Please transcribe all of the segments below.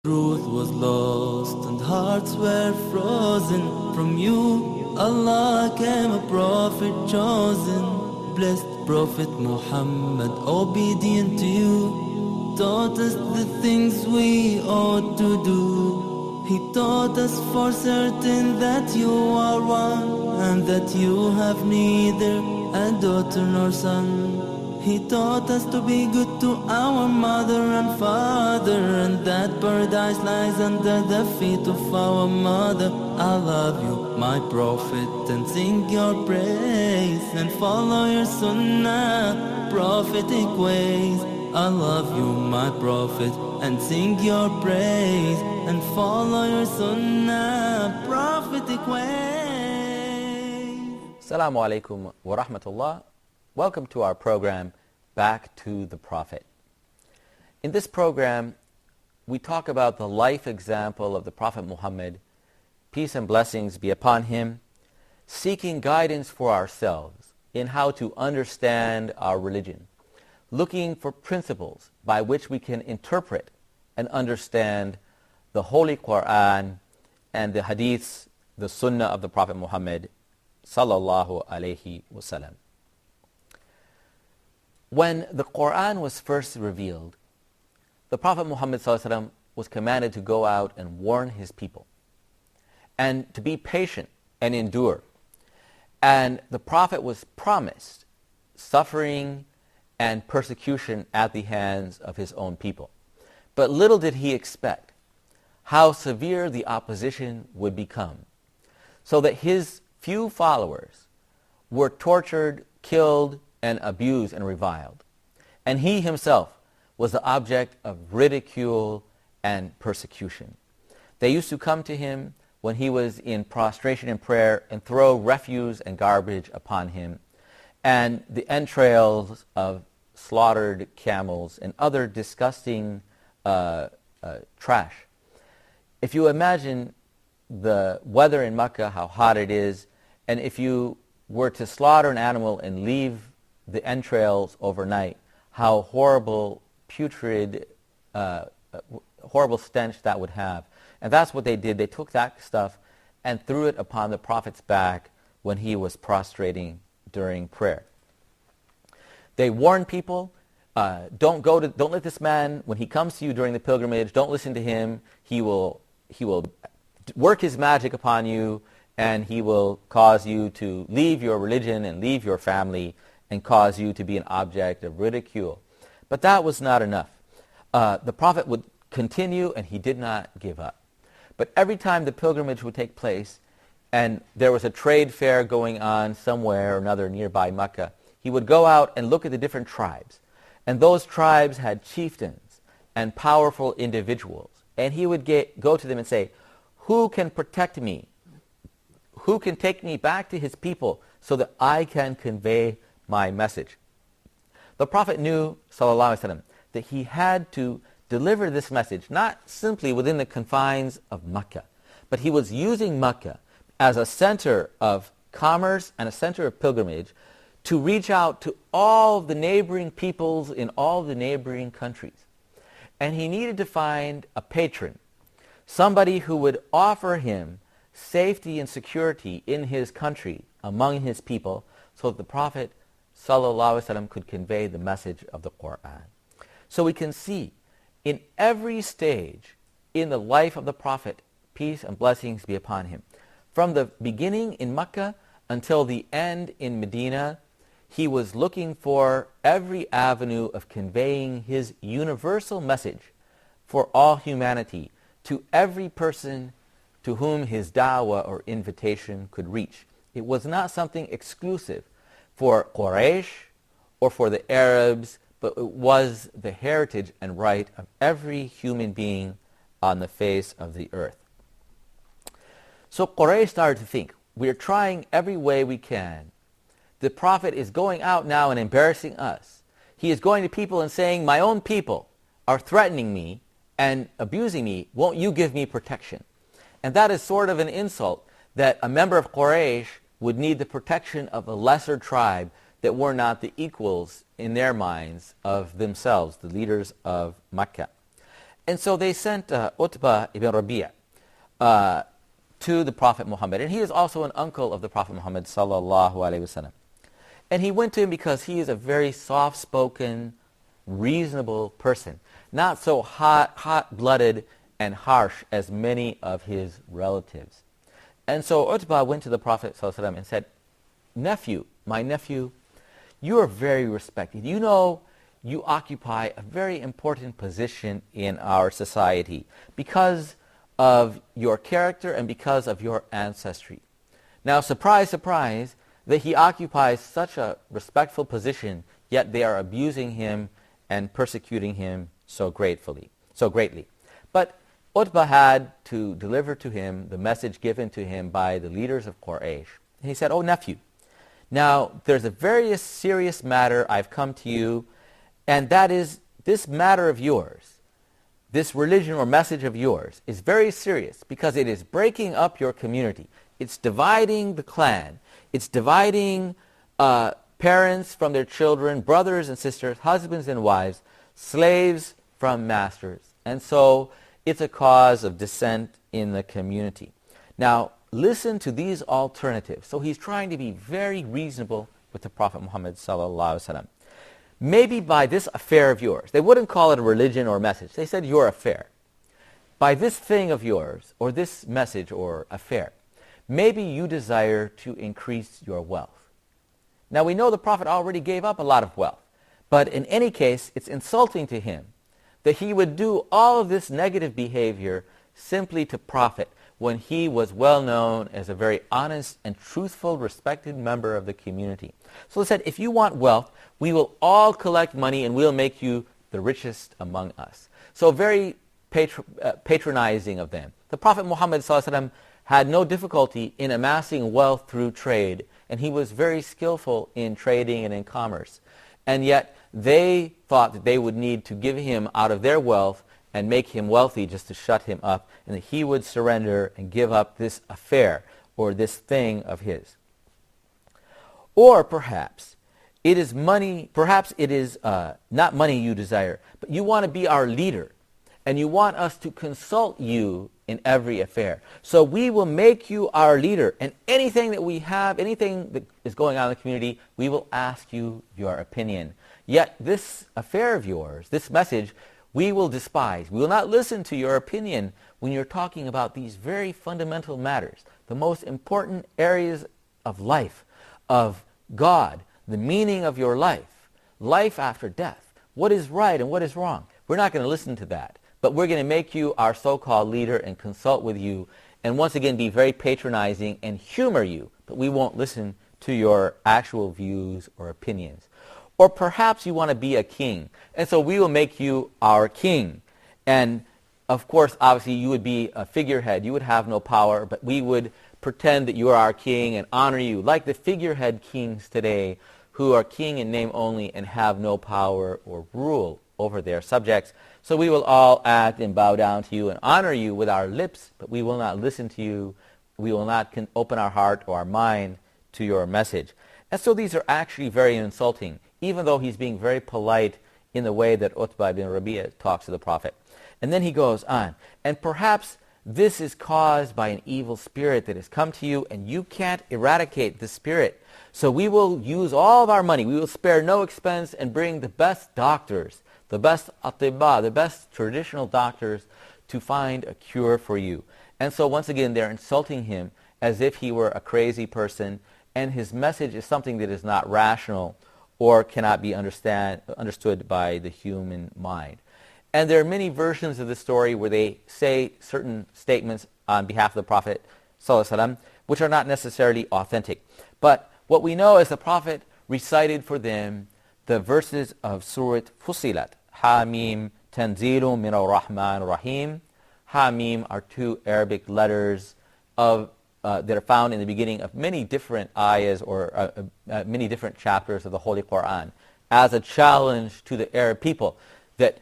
Truth was lost and hearts were frozen. From you, Allah came a prophet chosen. Blessed Prophet Muhammad, obedient to you, taught us the things we ought to do. He taught us for certain that you are one, and that you have neither a daughter nor son. He taught us to be good to our mother and father, and that paradise lies under the feet of our mother. I love you, my prophet, and sing your praise, and follow your sunnah, prophetic ways. I love you, my prophet, and sing your praise, and follow your sunnah, prophetic ways. Assalamu alaikum wa rahmatullah. Welcome to our program, Back to the Prophet. In this program, we talk about the life example of the Prophet Muhammad, peace and blessings be upon him, seeking guidance for ourselves in how to understand our religion, looking for principles by which we can interpret and understand the Holy Quran and the Hadiths, the Sunnah of the Prophet Muhammad sallallahu alayhi wasallam. When the Quran was first revealed, the Prophet Muhammad ﷺ was commanded to go out and warn his people and to be patient and endure. And the Prophet was promised suffering and persecution at the hands of his own people. But little did he expect how severe the opposition would become, so that his few followers were tortured, killed, and abused and reviled. And he himself was the object of ridicule and persecution. They used to come to him when he was in prostration and prayer and throw refuse and garbage upon him, and the entrails of slaughtered camels and other disgusting trash. If you imagine the weather in Mecca, how hot it is, and if you were to slaughter an animal and leave the entrails overnight, how horrible, putrid, horrible stench that would have. And that's what they did. They took that stuff and threw it upon the Prophet's back when he was prostrating during prayer. They warned people, don't let this man, when he comes to you during the pilgrimage, don't listen to him. He will work his magic upon you, and he will cause you to leave your religion and leave your family and cause you to be an object of ridicule. But that was not enough. The Prophet would continue, and he did not give up. But every time the pilgrimage would take place, and there was a trade fair going on somewhere or another nearby Mecca, he would go out and look at the different tribes. And those tribes had chieftains and powerful individuals. And he would go to them and say, who can protect me? Who can take me back to his people so that I can convey my message? The Prophet knew, sallallahu alaihi wasallam, that he had to deliver this message not simply within the confines of Mecca, but he was using Mecca as a center of commerce and a center of pilgrimage to reach out to all the neighboring peoples in all the neighboring countries. And he needed to find a patron, somebody who would offer him safety and security in his country, among his people, so that the Prophet ﷺ could convey the message of the Quran. So we can see in every stage in the life of the Prophet, peace and blessings be upon him, from the beginning in Mecca until the end in Medina, he was looking for every avenue of conveying his universal message for all humanity to every person to whom his da'wah or invitation could reach. It was not something exclusive for Quraysh or for the Arabs, but it was the heritage and right of every human being on the face of the earth. So Quraysh started to think, we're trying every way we can. The Prophet is going out now and embarrassing us. He is going to people and saying, my own people are threatening me and abusing me. Won't you give me protection? And that is sort of an insult, that a member of Quraysh would need the protection of a lesser tribe that were not the equals in their minds of themselves, the leaders of Mecca. And so they sent Utbah ibn Rabi'a to the Prophet Muhammad. And he is also an uncle of the Prophet Muhammad sallallahu alaihi wasallam. And he went to him because he is a very soft-spoken, reasonable person, not so hot-blooded and harsh as many of his relatives. And so Utbah went to the Prophet ﷺ and said, "Nephew, my nephew, you are very respected. You know, you occupy a very important position in our society because of your character and because of your ancestry." Now, surprise, surprise, that he occupies such a respectful position, yet they are abusing him and persecuting him so greatly. But Utbah had to deliver to him the message given to him by the leaders of Quraysh. He said, "Oh, nephew, now there's a very serious matter. I've come to you, and that is this matter of yours, this religion or message of yours is very serious because it is breaking up your community. It's dividing the clan. It's dividing parents from their children, brothers and sisters, husbands and wives, slaves from masters. And so it's a cause of dissent in the community. Now, listen to these alternatives." So he's trying to be very reasonable with the Prophet Muhammad sallallahu alaihi wasallam. "Maybe by this affair of yours," they wouldn't call it a religion or message. They said your affair. "By this thing of yours, or this message or affair, maybe you desire to increase your wealth." Now we know the Prophet already gave up a lot of wealth, but in any case, it's insulting to him that he would do all of this negative behavior simply to profit when he was well known as a very honest and truthful, respected member of the community. So he said, "If you want wealth, we will all collect money and we'll make you the richest among us." So very patronizing of them. The Prophet Muhammad ﷺ had no difficulty in amassing wealth through trade, and he was very skillful in trading and in commerce. And yet they thought that they would need to give him out of their wealth and make him wealthy just to shut him up, and that he would surrender and give up this affair or this thing of his. Or perhaps it is money, perhaps it is not money you desire, but you want to be our leader, and you want us to consult you in every affair. So we will make you our leader, and anything that we have, anything that is going on in the community, we will ask you your opinion. Yet this affair of yours, this message, we will despise. We will not listen to your opinion when you're talking about these very fundamental matters, the most important areas of life, of God, the meaning of your life, life after death, what is right and what is wrong. We're not going to listen to that, but we're going to make you our so-called leader and consult with you, and once again be very patronizing and humor you, but we won't listen to your actual views or opinions. Or perhaps you want to be a king, and so we will make you our king. And of course, obviously, you would be a figurehead. You would have no power, but we would pretend that you are our king and honor you, like the figurehead kings today who are king in name only and have no power or rule over their subjects. So we will all act and bow down to you and honor you with our lips, but we will not listen to you. We will not open our heart or our mind to your message. And so these are actually very insulting, even though he's being very polite in the way that Utbah ibn Rabi'a talks to the Prophet. And then he goes on, "And perhaps this is caused by an evil spirit that has come to you, and you can't eradicate the spirit. So we will use all of our money, we will spare no expense, and bring the best doctors, the best atibba, the best traditional doctors, to find a cure for you." And so once again, they're insulting him as if he were a crazy person, and his message is something that is not rational or cannot be understood by the human mind. And there are many versions of the story where they say certain statements on behalf of the Prophet ﷺ, which are not necessarily authentic. But what we know is the Prophet recited for them the verses of Surah Fussilat. Hamim Tanzilun min ar-Rahman Rahim. Hamim are two Arabic letters that are found in the beginning of many different ayahs or many different chapters of the Holy Quran, as a challenge to the Arab people that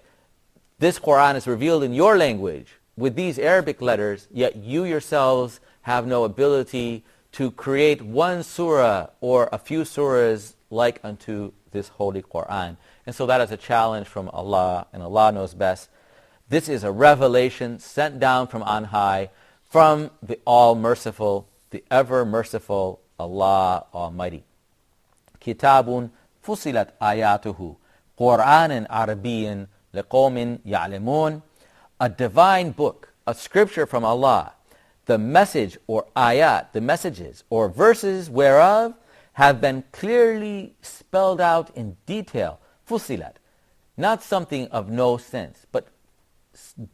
this Quran is revealed in your language with these Arabic letters, yet you yourselves have no ability to create one surah or a few surahs like unto this Holy Quran. And so that is a challenge from Allah, and Allah knows best. This is a revelation sent down from on high, from the all-merciful, the ever-merciful Allah Almighty. Kitabun fusilat ayatuhu, Qur'anan Arabiyyan liqawmin ya'lamun. A divine book, a scripture from Allah, the message or ayat, the messages or verses whereof have been clearly spelled out in detail. Fusilat, not something of no sense, but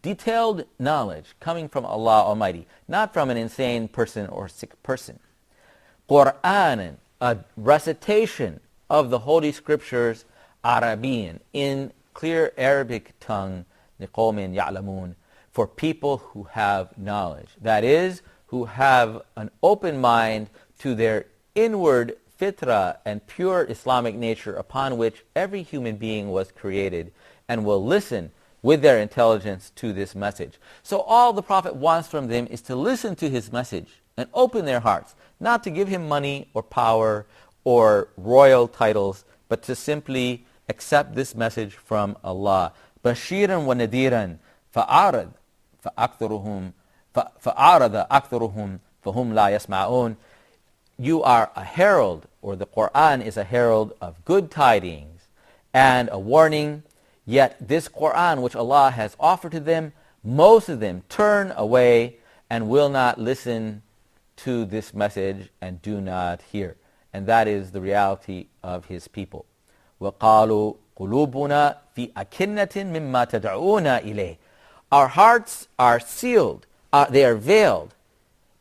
detailed knowledge coming from Allah Almighty, not from an insane person or sick person. Qur'an, a recitation of the Holy Scriptures, Arabian, in clear Arabic tongue, liqawmin ya'lamun, for people who have knowledge. That is, who have an open mind to their inward fitra and pure Islamic nature upon which every human being was created, and will listen with their intelligence to this message. So all the Prophet wants from them is to listen to his message and open their hearts, not to give him money or power or royal titles, but to simply accept this message from Allah. Bashiran wa nadiran fa'arad fa'aktharuhum fa'arada aktharuhum fahum la yasma'un. You are a herald, or the Qur'an is a herald of good tidings and a warning. Yet this Qur'an which Allah has offered to them, most of them turn away and will not listen to this message and do not hear. And that is the reality of his people. وَقَالُوا قُلُوبُنَا فِي أَكِنَّةٍ مِمَّا تَدْعُونَ إِلَيْهِ. Our hearts are sealed, they are veiled,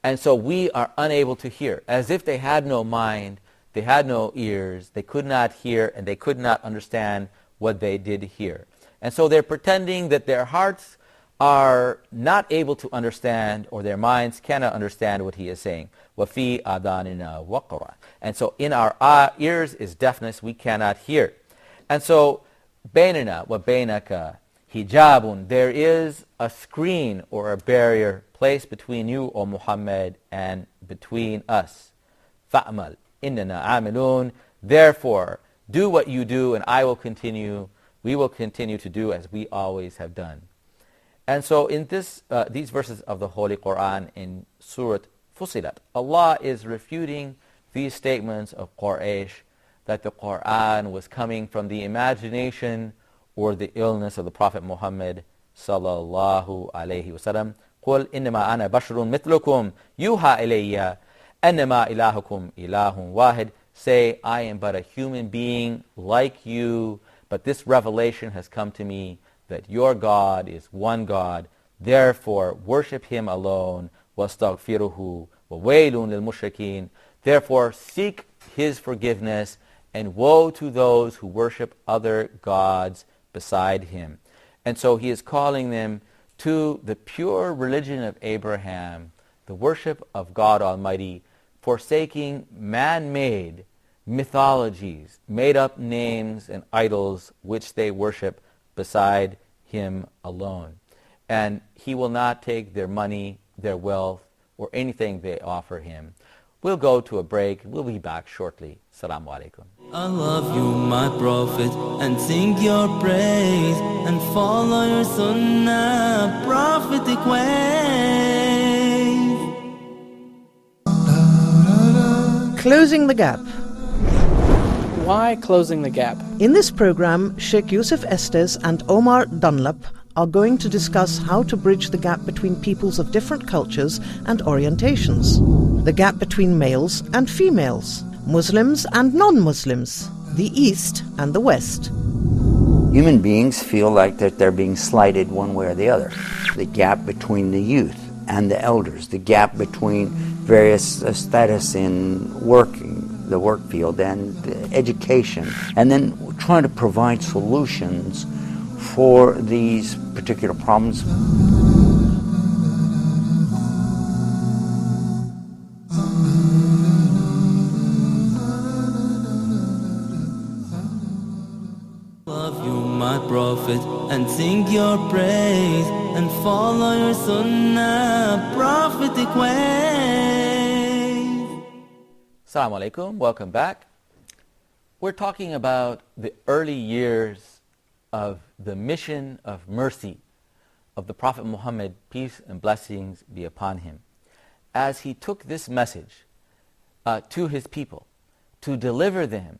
and so we are unable to hear. As if they had no mind, they had no ears, they could not hear, and they could not understand what they did hear. And so they're pretending that their hearts are not able to understand, or their minds cannot understand what he is saying. وَفِي آذَانِنَا وَقْرًا. And so in our ears is deafness, we cannot hear. And so بَيْنَنَا وَبَيْنَكَ hijabun, there is a screen or a barrier placed between you, O Muhammad, and between us. فَأْمَلْ إِنَّنَا عَامِلُونَ. Therefore, do what you do, and we will continue to do as we always have done. And so in these verses of the Holy Qur'an in Surah Fusilat, Allah is refuting these statements of Quraysh that the Qur'an was coming from the imagination or the illness of the Prophet Muhammad sallallahu alayhi wasallam. قُلْ إِنَّمَا أَنَا بَشْرٌ مِثْلُكُمْ يُوحَى إِلَيَّ أَنَّمَا إِلَهُكُمْ إِلَهٌ وَاحِدٌ. Say, I am but a human being like you, but this revelation has come to me that your God is one God. Therefore, worship him alone. وَاسْتَغْفِرُهُ وَوَيْلٌ لِلْمُشْرِكِينَ. Therefore, seek his forgiveness, and woe to those who worship other gods beside him. And so he is calling them to the pure religion of Abraham, the worship of God Almighty, forsaking man-made mythologies, made-up names and idols which they worship beside him alone. And he will not take their money, their wealth, or anything they offer him. We'll go to a break. We'll be back shortly. Assalamu alaikum. I love you, my prophet, and sing your praise, and follow your sunnah, prophetic ways. Closing the Gap. Why closing the gap? In this program, Sheikh Yusuf Estes and Omar Dunlap are going to discuss how to bridge the gap between peoples of different cultures and orientations, the gap between males and females, Muslims and non-Muslims, the East and the West. Human beings feel like that they're being slighted one way or the other. The gap between the youth and the elders, the gap between various status in working, the work field, and education, and then trying to provide solutions for these particular problems. Love you, my prophet, and sing your praise, and follow your sunnah, prophetic ways. Assalamu alaikum. Welcome back. We're talking about the early years of the mission of mercy of the Prophet Muhammad, peace and blessings be upon him, as he took this message to his people to deliver them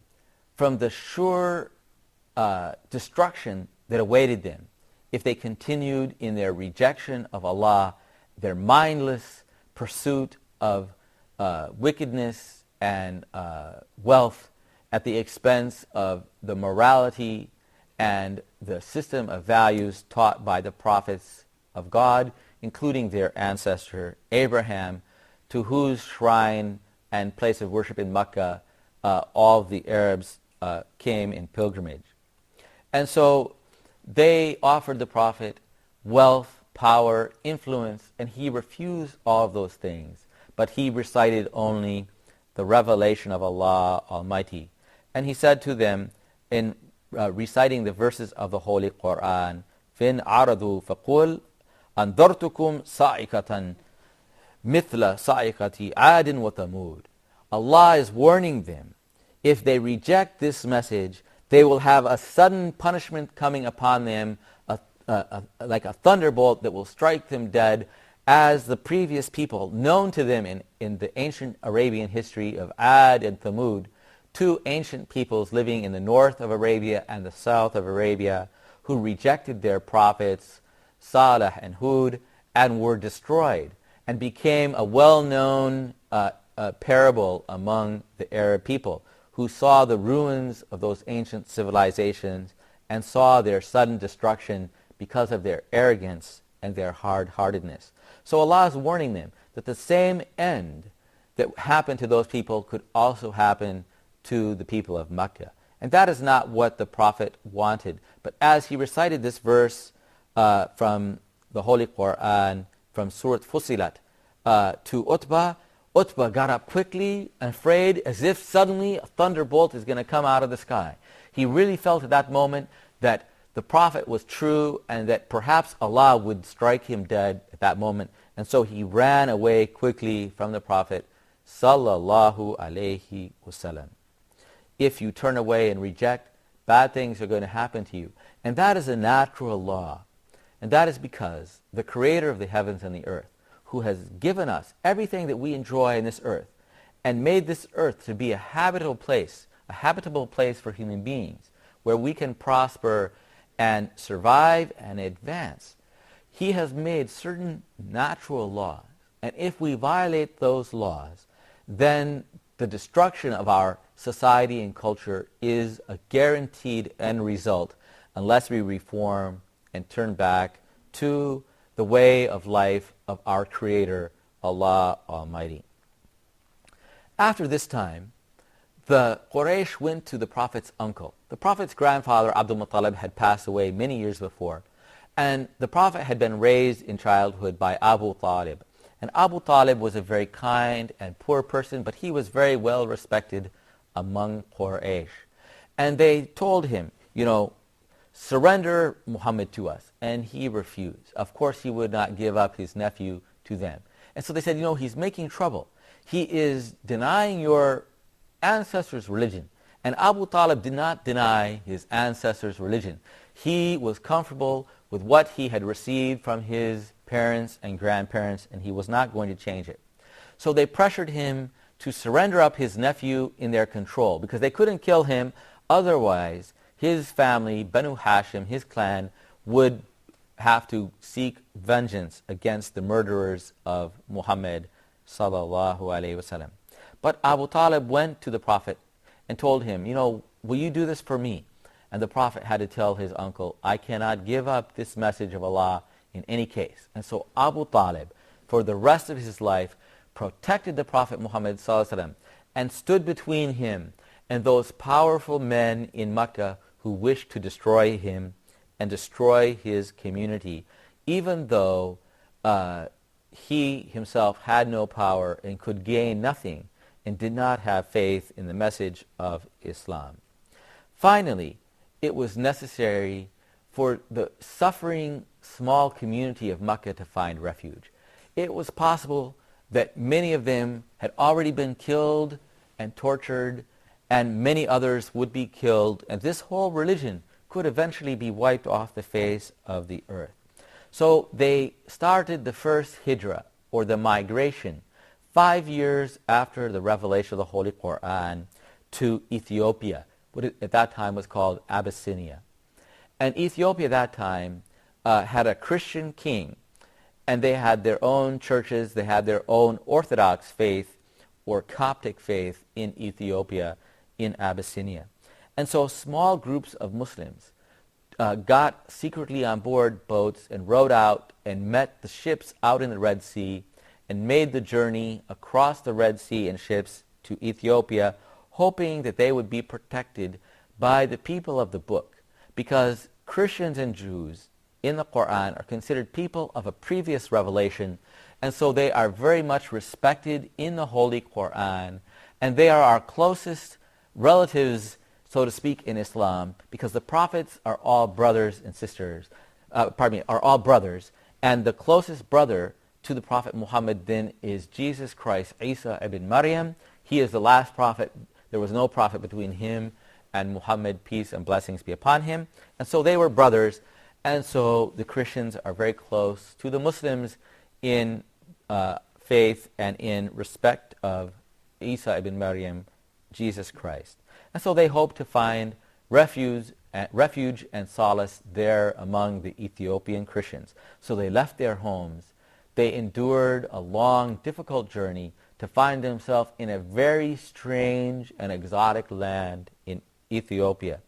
from the sure destruction that awaited them if they continued in their rejection of Allah, their mindless pursuit of wickedness and wealth at the expense of the morality and the system of values taught by the prophets of God, including their ancestor Abraham, to whose shrine and place of worship in Mecca all the Arabs came in pilgrimage. And so they offered the Prophet wealth, power, influence, and he refused all of those things. But he recited only the revelation of Allah Almighty. And he said to them in reciting the verses of the Holy Quran, فِإِنْ عَرَضُوا فَقُلْ أَنذَرْتُكُمْ صَاعِقَةً مِثْلَ صَاعِقَةِ عَادٍ وَثَمُودٍ. Allah is warning them, if they reject this message, they will have a sudden punishment coming upon them, like a thunderbolt that will strike them dead, as the previous people known to them in the ancient Arabian history of Ad and Thamud, two ancient peoples living in the north of Arabia and the south of Arabia, who rejected their prophets, Salih and Hud, and were destroyed, and became a well-known parable among the Arab people, who saw the ruins of those ancient civilizations and saw their sudden destruction because of their arrogance and their hard-heartedness. So Allah is warning them that the same end that happened to those people could also happen to the people of Mecca. And that is not what the Prophet wanted. But as he recited this verse from the Holy Quran, from Surah Fussilat, to Utbah, Utbah got up quickly and afraid, as if suddenly a thunderbolt is going to come out of the sky. He really felt at that moment that the Prophet was true and that perhaps Allah would strike him dead at that moment. And so he ran away quickly from the Prophet sallallahu alayhi wasallam. If you turn away and reject, bad things are going to happen to you. And that is a natural law. And that is because the Creator of the heavens and the earth, who has given us everything that we enjoy in this earth and made this earth to be a habitable place for human beings, where we can prosper and survive and advance. He has made certain natural laws, and if we violate those laws, then the destruction of our society and culture is a guaranteed end result unless we reform and turn back to the way of life of our Creator, Allah Almighty. After this time, the Quraysh went to the Prophet's uncle. The Prophet's grandfather, Abdul Muttalib, had passed away many years before, and the Prophet had been raised in childhood by Abu Talib. And Abu Talib was a very kind and poor person, but he was very well respected among Quraysh. And they told him, surrender Muhammad to us. And he refused. Of course, he would not give up his nephew to them. And so they said, he's making trouble. He is denying your ancestors' religion. And Abu Talib did not deny his ancestors' religion. He was comfortable with what he had received from his parents and grandparents, and he was not going to change it. So they pressured him to surrender up his nephew in their control, because they couldn't kill him. Otherwise, his family, Banu Hashim, his clan, would have to seek vengeance against the murderers of Muhammad sallallahu alaihi wasallam. But Abu Talib went to the Prophet and told him, will you do this for me? And the Prophet had to tell his uncle, I cannot give up this message of Allah in any case. And so Abu Talib, for the rest of his life, protected the Prophet Muhammad sallallahu alaihi wasallam and stood between him and those powerful men in Mecca who wished to destroy him and destroy his community, even though he himself had no power and could gain nothing and did not have faith in the message of Islam. Finally, it was necessary for the suffering small community of Mecca to find refuge. It was possible that many of them had already been killed and tortured, and many others would be killed, and this whole religion could eventually be wiped off the face of the earth. So they started the first hijrah, or the migration, 5 years after the revelation of the Holy Quran, to Ethiopia, what at that time was called Abyssinia. And Ethiopia at that time had a Christian king, and they had their own churches, they had their own Orthodox faith or Coptic faith in Ethiopia, in Abyssinia. And so small groups of Muslims got secretly on board boats and rowed out and met the ships out in the Red Sea and made the journey across the Red Sea in ships to Ethiopia, hoping that they would be protected by the people of the book, because Christians and Jews in the Quran are considered people of a previous revelation, and so they are very much respected in the Holy Quran, and they are our closest relatives, so to speak, in Islam, because the prophets are all brothers and sisters, are all brothers, and the closest brother to the Prophet Muhammad then is Jesus Christ, Isa ibn Maryam. He is the last prophet. There was no prophet between him and Muhammad, peace and blessings be upon him. And so they were brothers, and so the Christians are very close to the Muslims in faith and in respect of Isa ibn Maryam, Jesus Christ. And so they hope to find refuge and solace there among the Ethiopian Christians. So they left their homes. They endured a long, difficult journey to find themselves in a very strange and exotic land in Ethiopia.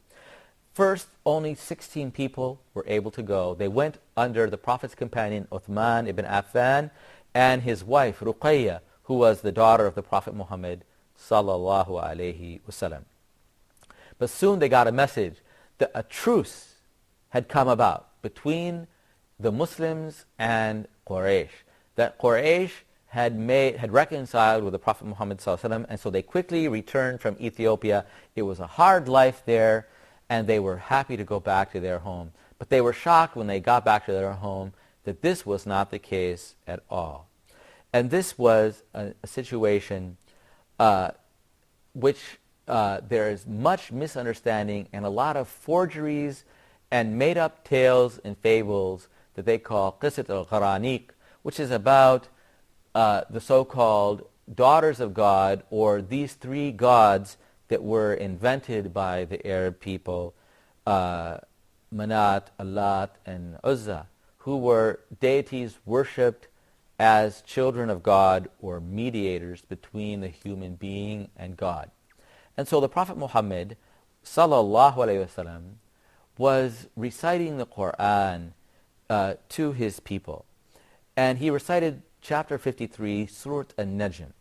First, only 16 people were able to go. They went under the Prophet's companion, Uthman ibn Affan, and his wife, Ruqayya, who was the daughter of the Prophet Muhammad, sallallahu alayhi wasallam. But soon they got a message that a truce had come about between the Muslims and Quraysh, that Quraysh had reconciled with the Prophet Muhammad ﷺ, and so they quickly returned from Ethiopia. It was a hard life there, and they were happy to go back to their home. But they were shocked when they got back to their home that this was not the case at all. And this was a situation which there is much misunderstanding and a lot of forgeries and made-up tales and fables that they call Qisat al-Qaraniq, which is about the so-called daughters of God, or these three gods that were invented by the Arab people, Manat, Allat, and Uzza, who were deities worshipped as children of God or mediators between the human being and God. And so the Prophet Muhammad sallallahu alaihi wasallam was reciting the Quran to his people. And he recited chapter 53, Surah An-Najm.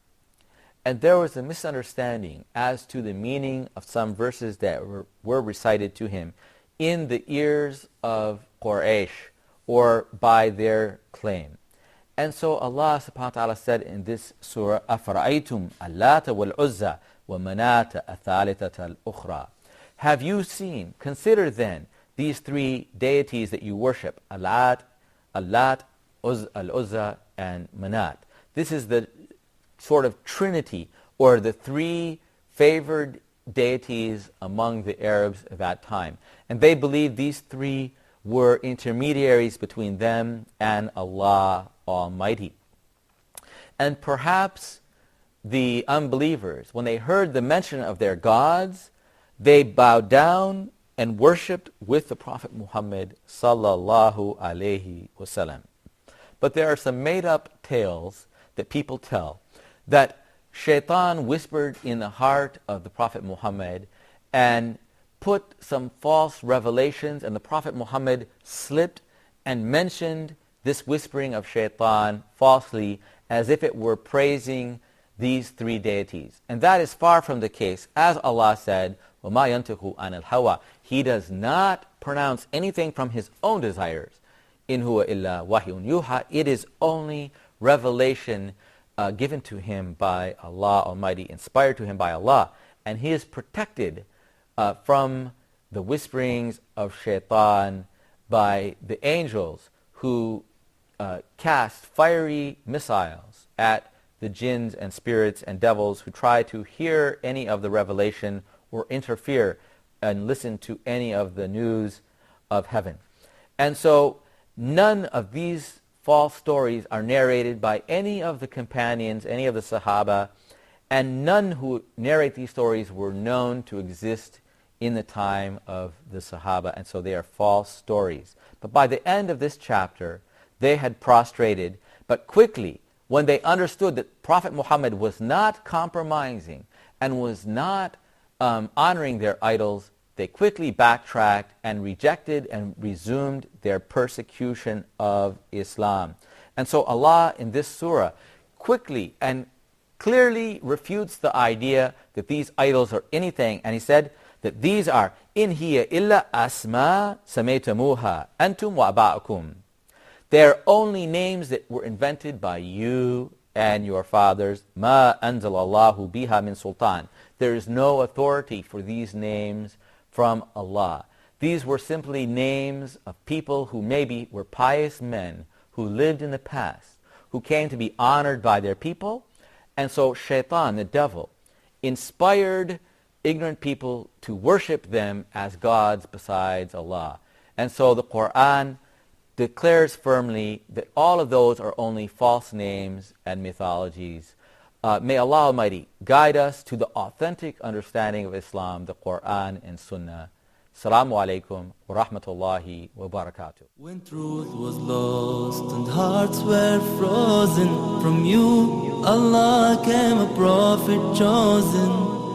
And there was a misunderstanding as to the meaning of some verses that were recited to him in the ears of Quraysh, or by their claim. And so Allah subhanahu wa ta'ala said in this surah, أَفَرَأَيْتُمْ اللَّاتَ وَالْعُزَّى وَمَنَاةَ الثَّالِثَةَ الْأُخْرَى. Have you seen, consider then, these three deities that you worship, Allat, Al-Uzza, and Manat. This is the sort of trinity, or the three favored deities among the Arabs of that time. And they believed these three were intermediaries between them and Allah Almighty. And perhaps the unbelievers, when they heard the mention of their gods, they bowed down and worshipped with the Prophet Muhammad sallallahu alaihi wasallam. But there are some made-up tales that people tell that Shaitan whispered in the heart of the Prophet Muhammad and put some false revelations, and the Prophet Muhammad slipped and mentioned this whispering of Shaitan falsely as if it were praising these three deities. And that is far from the case. As Allah said, وَمَا يَنْتِقُ عَنِ الْهَوَىٰ, He does not pronounce anything from His own desires. إِنْ هُوَ إِلَّا وَحْيٌ يُوحَىٰ. It is only revelation given to Him by Allah Almighty, inspired to Him by Allah. And He is protected from the whisperings of Shaitan by the angels who cast fiery missiles at the jinns and spirits and devils who try to hear any of the revelation or interfere and listen to any of the news of heaven. And so None of these false stories are narrated by any of the companions, any of the Sahaba, and none who narrate these stories were known to exist in the time of the Sahaba, and so they are false stories. But by the end of this chapter, they had prostrated, but quickly, when they understood that Prophet Muhammad was not compromising and was not honoring their idols, they quickly backtracked and rejected and resumed their persecution of Islam. And so Allah in this surah quickly and clearly refutes the idea that these idols are anything, and He said that these are in hiya illa asma samaytumuha antum wa aba'akum. They are only names that were invented by you and your fathers. Ma anzalallahu biha min sultan. There is no authority for these names from Allah. These were simply names of people who maybe were pious men who lived in the past, who came to be honored by their people. And so Shaitan, the devil, inspired ignorant people to worship them as gods besides Allah. And so the Quran declares firmly that all of those are only false names and mythologies. May Allah Almighty guide us to the authentic understanding of Islam, the Quran and Sunnah. Assalamu alaikum wa rahmatullahi wa barakatuh. When truth was lost and hearts were frozen from you, Allah came a prophet chosen,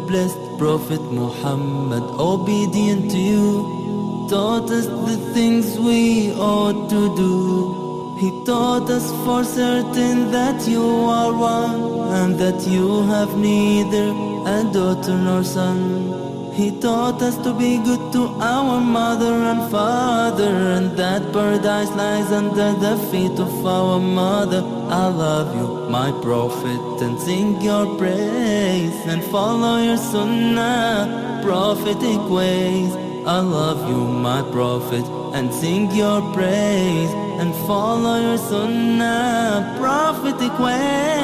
blessed Prophet Muhammad, obedient to you, taught us the things we ought to do. He taught us for certain that you are one, and that you have neither a daughter nor son. He taught us to be good to our mother and father, and that paradise lies under the feet of our mother. I love you, my prophet, and sing your praise, and follow your sunnah, prophetic ways. I love you, my prophet, and sing your praise, and follow your sunnah, prophetic ways.